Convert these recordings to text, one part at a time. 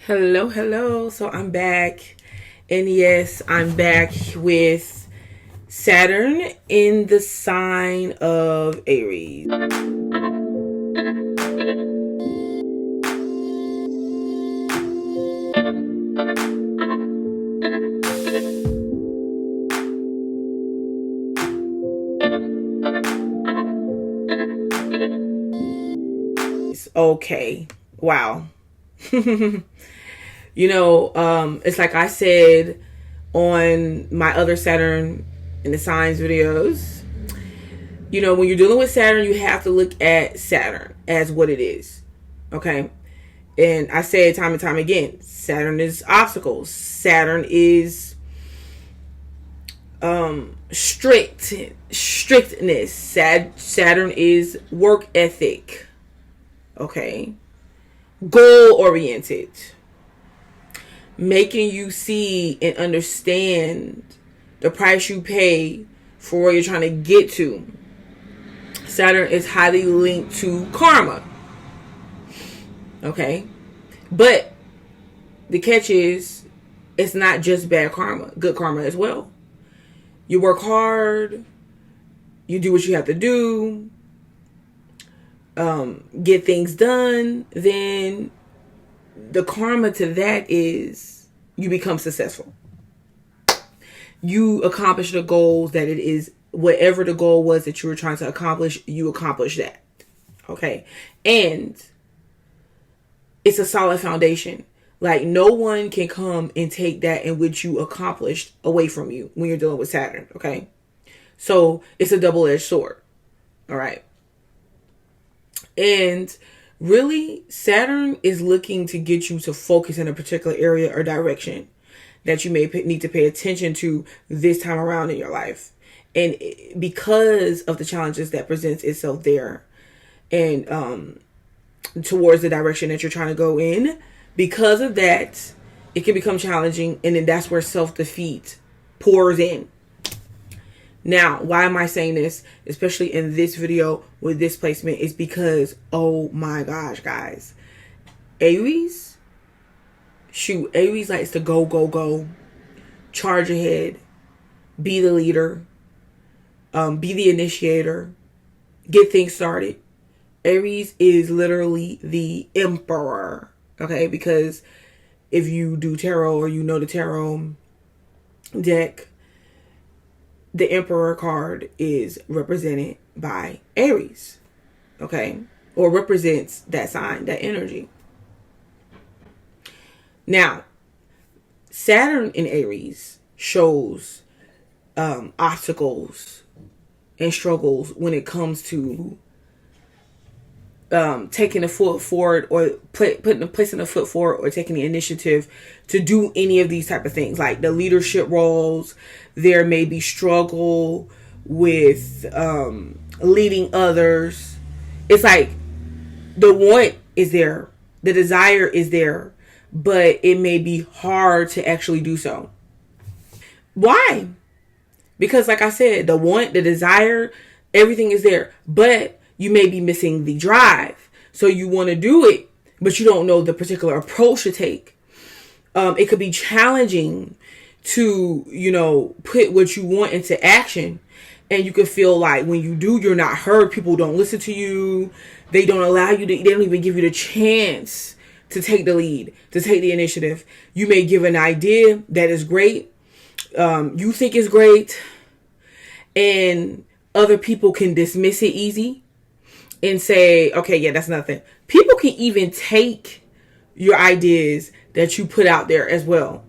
Hello, hello. So I'm back. And yes, I'm back with Saturn in the sign of Aries. Okay. Wow. It's like I said on my other Saturn in the signs videos. When you're dealing with Saturn, you have to look at Saturn as what it is. Okay. And I say it time and time again, Saturn is obstacles. Saturn is strictness. Saturn is work ethic. Okay. Goal oriented. Making you see and understand the price you pay for where you're trying to get to. Saturn is highly linked to karma. Okay. But the catch is, it's not just bad karma, good karma as well. You work hard, you do what you have to do, get things done, then the karma to that is you become successful. You accomplish the goals that it is, whatever the goal was that you were trying to accomplish, you accomplish that. Okay. And it's a solid foundation. Like, no one can come and take that in which you accomplished away from you when you're dealing with Saturn. Okay. So it's a double-edged sword. All right. And really, Saturn is looking to get you to focus in a particular area or direction that you may need to pay attention to this time around in your life. And because of the challenges that presents itself there and towards the direction that you're trying to go in, because of that, it can become challenging. And then that's where self-defeat pours in. Now, why am I saying this, especially in this video with this placement, is because, oh my gosh, guys, Aries likes to go, charge ahead, be the leader, be the initiator, get things started. Aries is literally the emperor, okay? Because if you do tarot or you know the tarot deck, the Emperor card is represented by Aries, okay? Or represents that sign, that energy. Now, Saturn in Aries shows obstacles and struggles when it comes to taking a foot forward or placing a foot forward or taking the initiative to do any of these type of things, like the leadership roles. There may be struggle with leading others. It's like the want is there, the desire is there, but it may be hard to actually do so. Why? Because like I said, the want, the desire, everything is there, but you may be missing the drive. So you want to do it, but you don't know the particular approach to take. It could be challenging to, put what you want into action. And you can feel like when you do, you're not heard. People don't listen to you. They don't allow you to, they don't even give you the chance to take the lead, to take the initiative. You may give an idea that is great. You think is great. And other people can dismiss it easy and say, okay, yeah, that's nothing. People can even take your ideas that you put out there as well,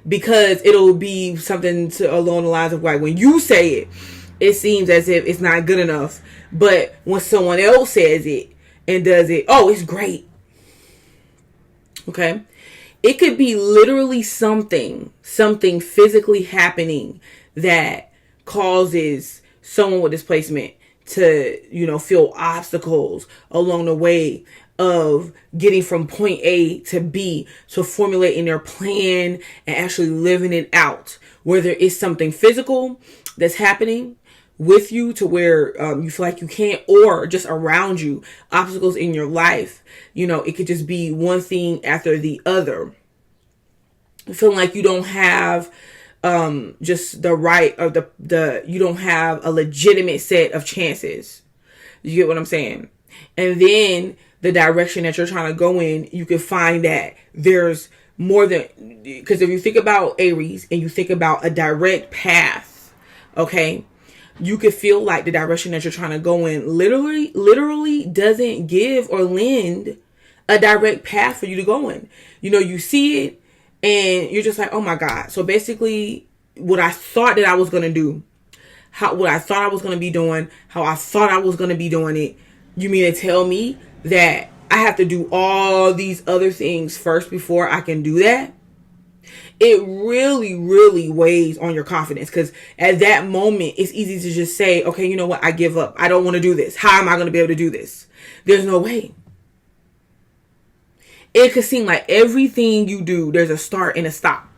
because it'll be something along the lines of like, when you say it, it seems as if it's not good enough. But when someone else says it and does it, oh, it's great. Okay. It could be literally something physically happening that causes someone with displacement to, feel obstacles along the way of getting from point A to B, to formulating their plan and actually living it out. Whether it's something physical that's happening, with you to where you feel like you can't, or just around you, obstacles in your life. It could just be one thing after the other. Feeling like you don't have just the right, or you don't have a legitimate set of chances. You get what I'm saying? And then the direction that you're trying to go in, you can find that there's more than, because if you think about Aries and you think about a direct path, okay, you could feel like the direction that you're trying to go in literally doesn't give or lend a direct path for you to go in. You see it and you're just like, oh my God. So basically what I thought that I was going to do, what I thought I was going to be doing, how I thought I was going to be doing it, you mean to tell me that I have to do all these other things first before I can do that? It really, really weighs on your confidence, because at that moment, it's easy to just say, okay, you know what? I give up. I don't want to do this. How am I going to be able to do this? There's no way. It could seem like everything you do, there's a start and a stop.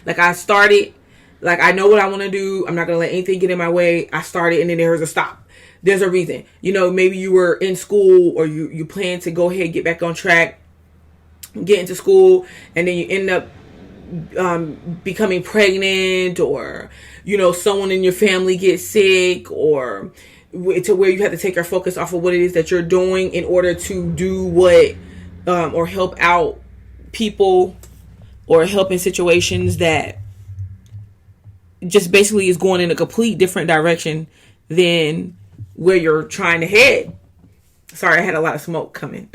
Like I started, like I know what I want to do. I'm not going to let anything get in my way. I started and then there's a stop. There's a reason. Maybe you were in school, or you plan to go ahead and get back on track, get into school, and then you end up becoming pregnant, or someone in your family gets sick, or to where you have to take your focus off of what it is that you're doing in order to do what or help out people, or help in situations that just basically is going in a complete different direction than where you're trying to head. Sorry, I had a lot of smoke coming.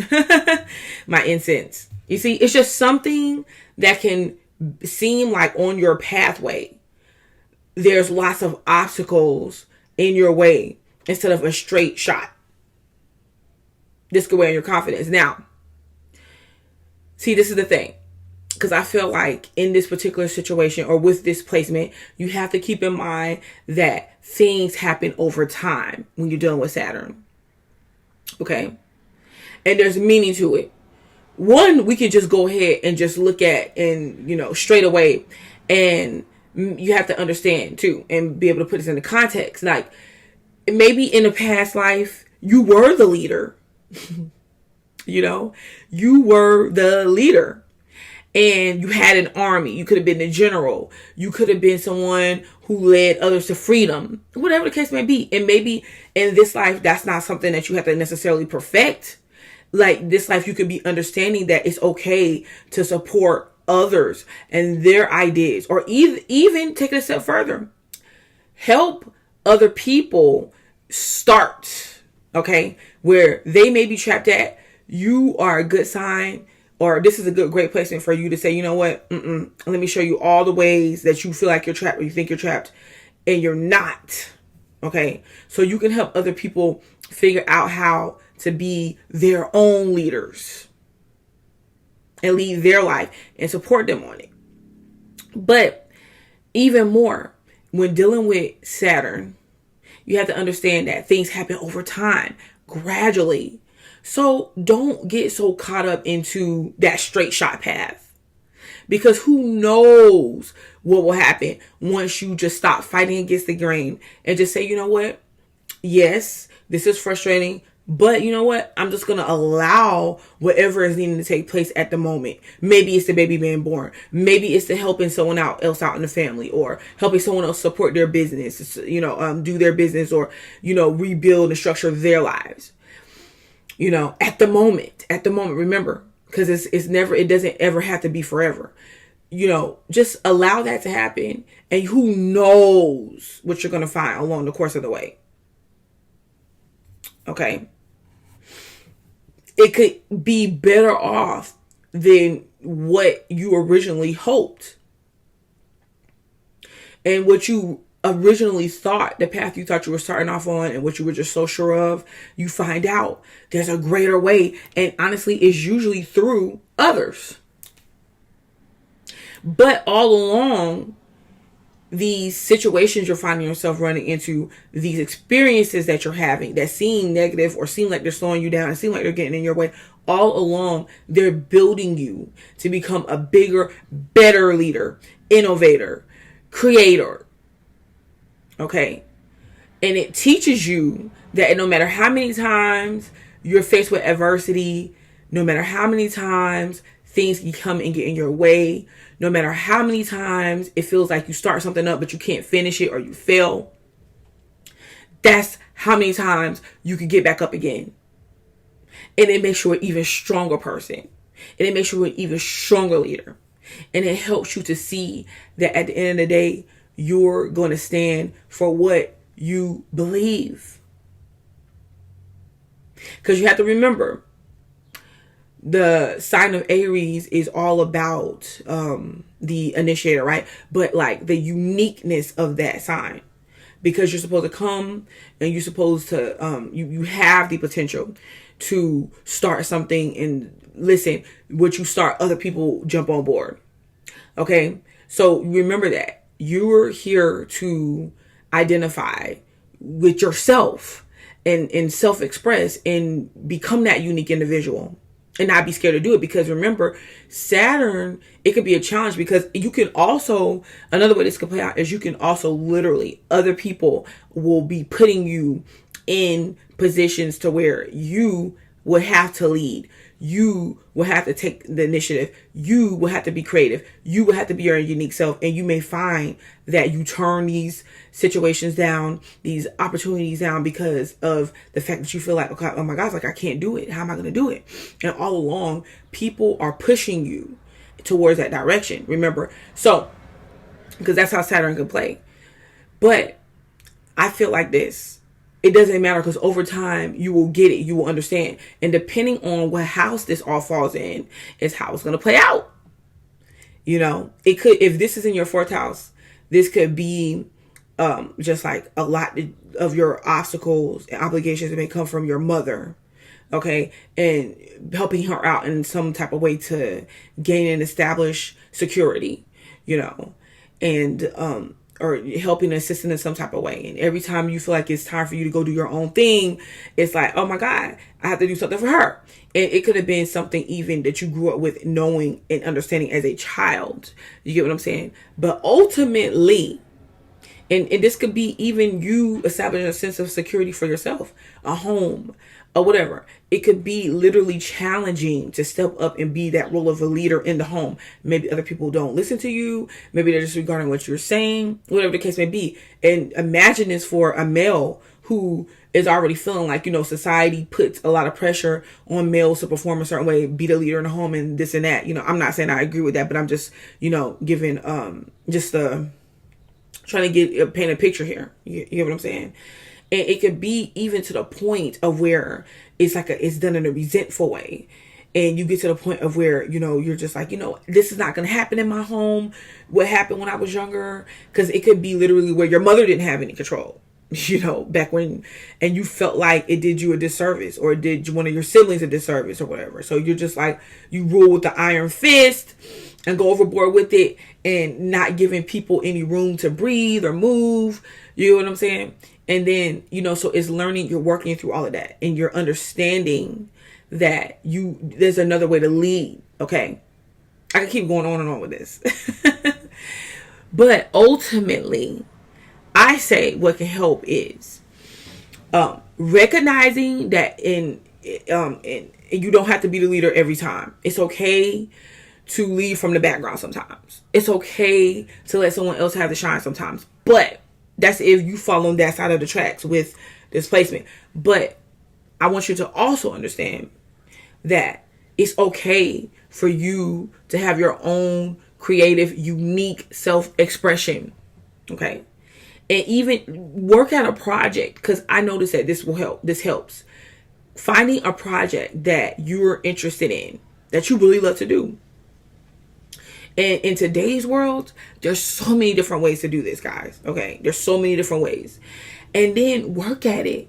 My incense. You see, it's just something that can seem like on your pathway, there's lots of obstacles in your way instead of a straight shot. This could weigh on your confidence. Now, see, this is the thing. Because I feel like in this particular situation, or with this placement, you have to keep in mind that things happen over time when you're dealing with Saturn. Okay? And there's meaning to it. One, we could just go ahead and just look at and, straight away. And you have to understand too, and be able to put this into context. Like, maybe in a past life, you were the leader. You were the leader. And you had an army. You could have been the general. You could have been someone who led others to freedom. Whatever the case may be. And maybe in this life, that's not something that you have to necessarily perfect. Like this life, you could be understanding that it's okay to support others and their ideas. Or even take it a step further. Help other people start. Okay? Where they may be trapped at. You are a good sign. Or this is a great placement for you to say, you know what? Let me show you all the ways that you feel like you're trapped, or you think you're trapped, and you're not. Okay? So you can help other people figure out how to be their own leaders and lead their life and support them on it. But even more, when dealing with Saturn, you have to understand that things happen over time, gradually. So don't get so caught up into that straight shot path, because who knows what will happen once you just stop fighting against the grain and just say, you know what? Yes, this is frustrating, but you know what? I'm just going to allow whatever is needing to take place at the moment. Maybe it's the baby being born. Maybe it's the helping someone else out in the family, or helping someone else support their business, do their business, or, rebuild and structure their lives. At the moment, remember, because it doesn't ever have to be forever. Just allow that to happen, and who knows what you're going to find along the course of the way. Okay. It could be better off than what you originally hoped. And what you originally thought, the path you thought you were starting off on and what you were just so sure of, you find out there's a greater way. And honestly, it's usually through others. But all along, these situations you're finding yourself running into, these experiences that you're having that seem negative or seem like they're slowing you down and seem like they're getting in your way, all along, they're building you to become a bigger, better leader, innovator, creator. Okay. And it teaches you that no matter how many times you're faced with adversity, no matter how many times things can come and get in your way, no matter how many times it feels like you start something up but you can't finish it or you fail, that's how many times you can get back up again. And it makes you an even stronger person. And it makes you an even stronger leader. And it helps you to see that at the end of the day, you're going to stand for what you believe. Because you have to remember, the sign of Aries is all about the initiator, right? But like the uniqueness of that sign. Because you're supposed to come and you're supposed to, you have the potential to start something, and listen, what you start, other people jump on board. Okay? So remember that. You're here to identify with yourself and self-express and become that unique individual. And not be scared to do it, because remember, Saturn, it could be a challenge, because you can also, another way this could play out is you can also literally, other people will be putting you in positions to where you will have to lead. You will have to take the initiative. You will have to be creative. You will have to be your unique self. And you may find that you turn these situations down, these opportunities down, because of the fact that you feel like, okay, oh my gosh, like I can't do it. How am I going to do it? And all along, people are pushing you towards that direction. Remember, so, because that's how Saturn can play. But I feel like this. It doesn't matter, because over time you will get it, you will understand. And depending on what house this all falls in is how it's going to play out. You know, it could, if this is in your fourth house, this could be just like a lot of your obstacles and obligations that may come from your mother. Okay. And helping her out in some type of way to gain and establish security, you know, and, or helping assist in some type of way. And every time you feel like it's time for you to go do your own thing, it's like, oh my God, I have to do something for her. And it could have been something even that you grew up with knowing and understanding as a child. You get what I'm saying? But ultimately, and this could be even you establishing a sense of security for yourself, a home, or whatever. It could be literally challenging to step up and be that role of a leader in the home. Maybe other people don't listen to you. Maybe they're disregarding what you're saying, whatever the case may be. And imagine this for a male who is already feeling like, you know, society puts a lot of pressure on males to perform a certain way, be the leader in the home and this and that. You know, I'm not saying I agree with that, but I'm just, you know, giving, trying to paint a picture here. You get what I'm saying? And it could be even to the point of where it's like it's done in a resentful way. And you get to the point of where, you know, you're just like, you know, this is not going to happen in my home. What happened when I was younger? Because it could be literally where your mother didn't have any control, you know, back when, and you felt like it did you a disservice, or it did one of your siblings a disservice or whatever. So you're just like, you rule with the iron fist and go overboard with it, and not giving people any room to breathe or move. You know what I'm saying? And then, you know, so it's learning, you're working through all of that, and you're understanding that there's another way to lead. Okay. I can keep going on and on with this. But ultimately, I say what can help is recognizing that in you don't have to be the leader every time. It's okay to lead from the background sometimes. It's okay to let someone else have the shine sometimes. But that's if you fall on that side of the tracks with displacement. But I want you to also understand that it's okay for you to have your own creative, unique self-expression. Okay. And even work out a project, because I noticed that this will help. This helps. Finding a project that you're interested in, that you really love to do. And in today's world, there's so many different ways to do this, guys. Okay. There's so many different ways. And then work at it.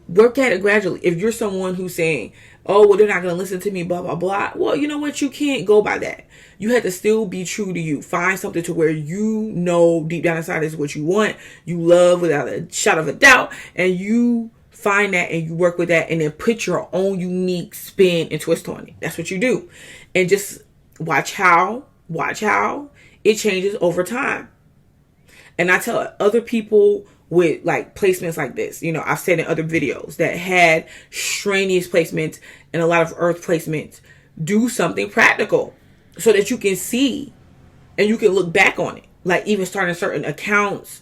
Work at it gradually. If you're someone who's saying, oh, well, they're not going to listen to me, blah, blah, blah. Well, you know what? You can't go by that. You have to still be true to you. Find something to where you know deep down inside is what you want. You love without a shadow of a doubt. And you find that and you work with that, and then put your own unique spin and twist on it. That's what you do. And just watch how it changes over time. And I tell other people with like placements like this. You know, I've said in other videos that had strenuous placements and a lot of earth placements, do something practical so that you can see and you can look back on it. Like even starting certain accounts,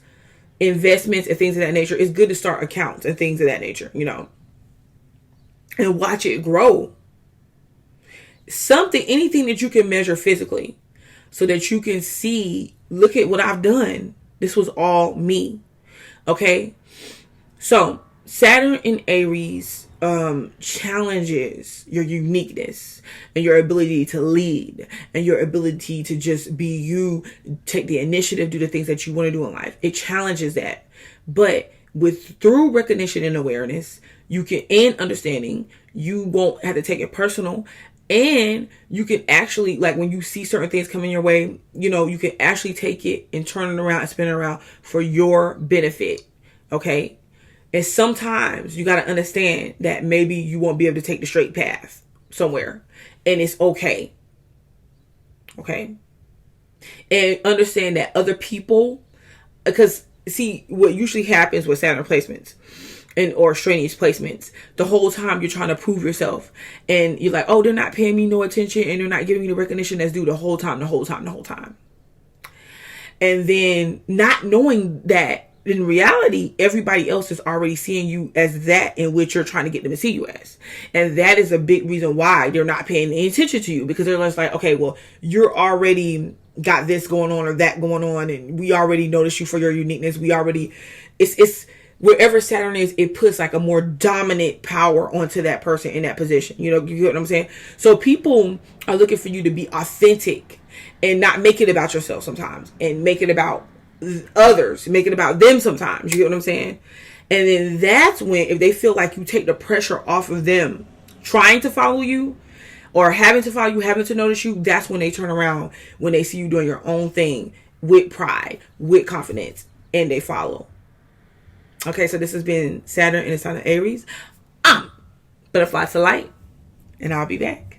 investments and things of that nature. It's good to start accounts and things of that nature, you know, and watch it grow. Anything that you can measure physically so that you can see, look at what I've done. This was all me. Okay. So Saturn in Aries challenges your uniqueness and your ability to lead and your ability to just be you, take the initiative, do the things that you want to do in life. It challenges that. But through recognition and awareness, you can, and understanding, you won't have to take it personal. And you can actually, like when you see certain things coming your way, you know, you can actually take it and turn it around and spin it around for your benefit. Okay. And sometimes you got to understand that maybe you won't be able to take the straight path somewhere, and it's okay. Okay. And understand that other people, because see what usually happens with Saturn placements or strenuous placements, the whole time you're trying to prove yourself and you're like, oh, they're not paying me no attention and they're not giving me the recognition that's due the whole time. And then not knowing that in reality, everybody else is already seeing you as that in which you're trying to get them to see you as. And that is a big reason why they're not paying any attention to you, because they're just like, okay, well, you're already got this going on or that going on, and we already noticed you for your uniqueness. It's wherever Saturn is, it puts like a more dominant power onto that person in that position. You know, you get what I'm saying? So people are looking for you to be authentic and not make it about yourself sometimes, and make it about others, make it about them sometimes. You get what I'm saying? And then that's when, if they feel like you take the pressure off of them trying to follow you or having to follow you, having to notice you, that's when they turn around, when they see you doing your own thing with pride, with confidence, and they follow. Okay, so this has been Saturn in the sign of Aries. Butterfly to light, and I'll be back.